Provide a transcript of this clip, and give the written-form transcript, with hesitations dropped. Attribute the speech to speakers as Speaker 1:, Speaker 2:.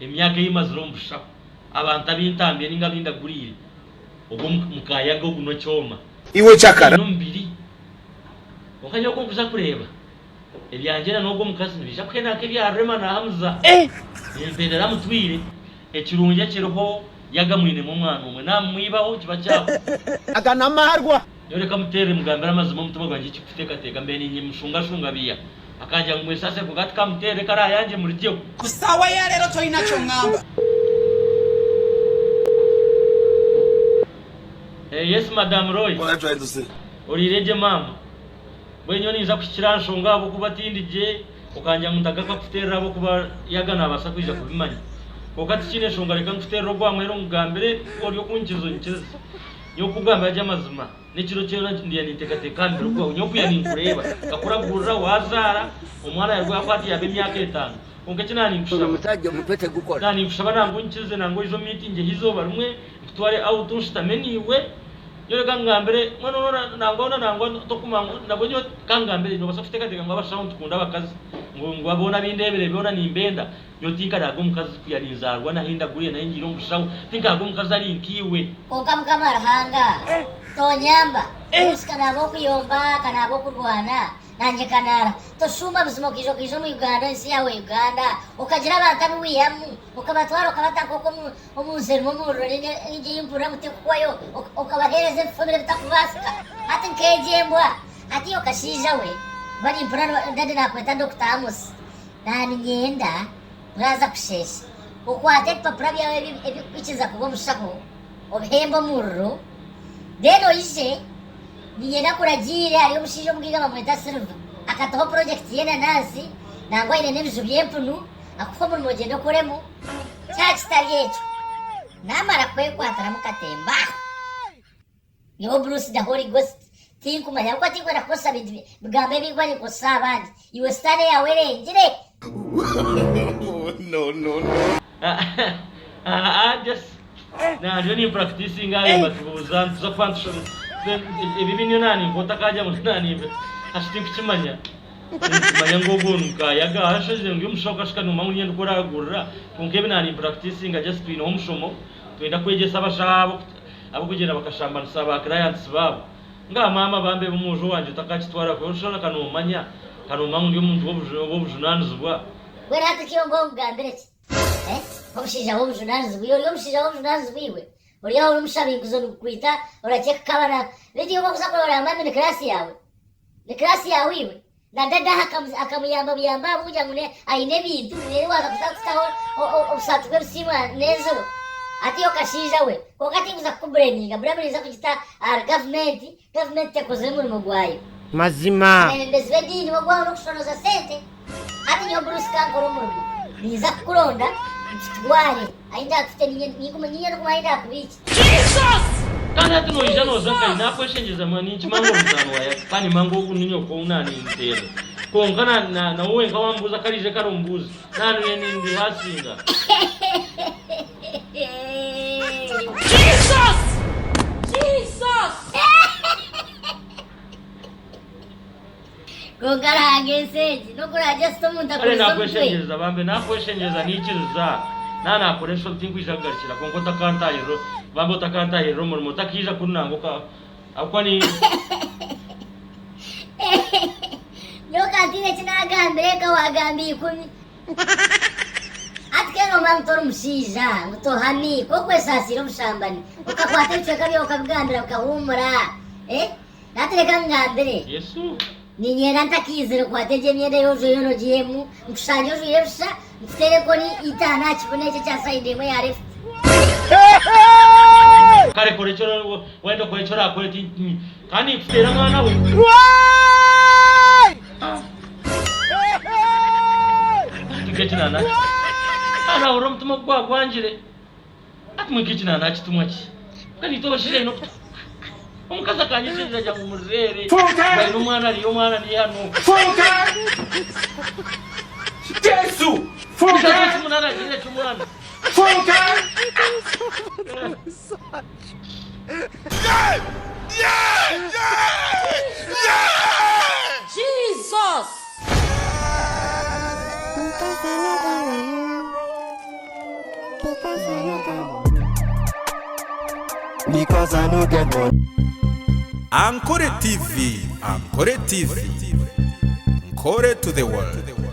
Speaker 1: emyaka eyimazire omushako abantu abintambiye ninga bindagurire obwo mukayaga oguno kyoma
Speaker 2: iwe cyakara
Speaker 1: nomubiri okanya okunkuza kureba ebyanjena n'ogwo mukazi nibija kwenaka ebyarema na Hamza empendera mutwire ekirungi kiriho yagamwine mu mwana umwe namwibaho kiba cyako
Speaker 2: akanamarwa
Speaker 1: yoreka mutere mugambira amazima omutima gwanjye kikutekateka mbe ninye mushungashunga biya akanja ngwesase kugati kamutere kara yanje muriteho
Speaker 3: kusawa ya rero toyina cyo ngamba.
Speaker 1: Yes madam Roy.
Speaker 2: What are you trying to say?
Speaker 1: Orireje mama bwenyo niza kukiranshonga abo kubatindije ukanja mutagaka kuterera abo kuba yagana abasa kwija kubimanya kokati kine shonga reka kuterera gwamwero mugambire oryo kunkizo nkizo yo kugamba yaje amazima n'ikiro cyo ndiye nitekateka mbere uko nyo kuya ninkureba gakuragurura wazara umwana yarwa afati yabe myaka 5 onke kinani nkushaba
Speaker 4: umutajje mupete gukora
Speaker 1: nani nkushaba nango nkize nango izo meeting hizo barumwe tutware out unstameniwe yore kangambere mwana nango tokumango nabonyo kangambere no basa kutekateka ngo abashaka tukunda bakazi ngo abona bindebere bibona nimbenda yotinka dago mukazi kuyaninzarwa nahinda guriye nayingira omushawo tinka dago mukazi ari nkiwe
Speaker 5: okamukama rahanga tonyamba usikana abo kuyomba kana abo kurwana nanje kanara toshuma buzimo kijo mu Uganda isi yawe Uganda ukagira abantu wiyamu ukabatwara ukabataka ko omunzero mu rurenge ije impura mutekwayo ukabahereza family bitakubasika ati nkejembwa ati okashija we bari impura ndade nakweta Dr. Amos nani nyenda uraza kushesha ukwate papura byawe ebikiza kubo mushako obhembo murro deno ije niyenda kuragire ari umushijo mbwiga bamweta Silva akataho project yena nasi nangwa ine n'ibiju byempunu akuko mu mugendo kuremo cyakitari yecu namara kwekwatara mukatemba yo Bruce the Holy Ghost tinkumanya uko atikora kosa bigambe bigwanye kosa abandi iwe stane yawe rengire
Speaker 2: no
Speaker 1: just na joni practicing ayo batubuza zo function ibi binyo nani ngotakaja mu nani ashiti kukimanya kumanya ngogonuka yaga ashaje ngo umushoka shikano mamunye ndukora kunkebe nani practicing just twino omushomo twenda kwegesa abashabo abo kugenda bakashamba nsaba clients babo nga mama bambe bumujo wanje takakitwara ko ushona kanomanya kanoma ndi umuntu wobujunanizwa
Speaker 5: wera hata kiyombo ngambere omushija wobujunanizwa yo omushija wobujunanizwa iwe uriya uri mushabi kuzonukwita urakeka kabana video bakusakora uramame ni klasi yawe iwe na dada akamuyamba biyamba buja ngune aine bintu rero waza kusakutaho obusatwe busimwa nezo ati okashija we kokati kuza kubreninga brabiriza kujita government yakoze muri mugwayo
Speaker 4: mazima
Speaker 5: ndezwe ni mugwayo no kushonoza sente ati nyo Bruce kankoro muri niza kuronda tware ainda afite nikumenya no kumaida kubichi
Speaker 1: Jesus kana tuno ijano zaka inapo shenjeza mani chimango mutano waya pani mango kuninyo ko unani ntero konkana na uwe nkawambuza kalije karombuzi nanu yeni ndi hasinga Jesus
Speaker 5: Gongara ageseji nokura just umuntu
Speaker 1: akore nakweshenjeza bambe nakweshenjeza nikiruza nana akoresha tingwisha garikira konko takantayiro bambo takantayiro mu mutakija kunanguka akwani
Speaker 5: Yokatine kinagambire ka wagambi 10 atkero mamtoro mushiza mutohani kokwe sasiro mushambani ukakwata iceka byo ukabigambira ukahumura natire kangambire
Speaker 1: Yesu
Speaker 5: ninyera ntakizire kwateje myenda yozo yono jemu mkushanyo yefsha mfere koni itana chibone cha side mwe yare
Speaker 1: kare kore choro wendo kore choro akore ti kani mfera mwana we tikechina na ana uromtuma kwa kwanjire atmukechina na chitumwachi kani to bashire no omukaza kanyishinja jya mumurere bari n'umwana ni hano
Speaker 2: Yesu funka
Speaker 1: munana gire cyumwana
Speaker 2: funka
Speaker 3: Jesus
Speaker 2: Because I no get money.
Speaker 6: Ankore TV, Ankore TV, Ankore to the world.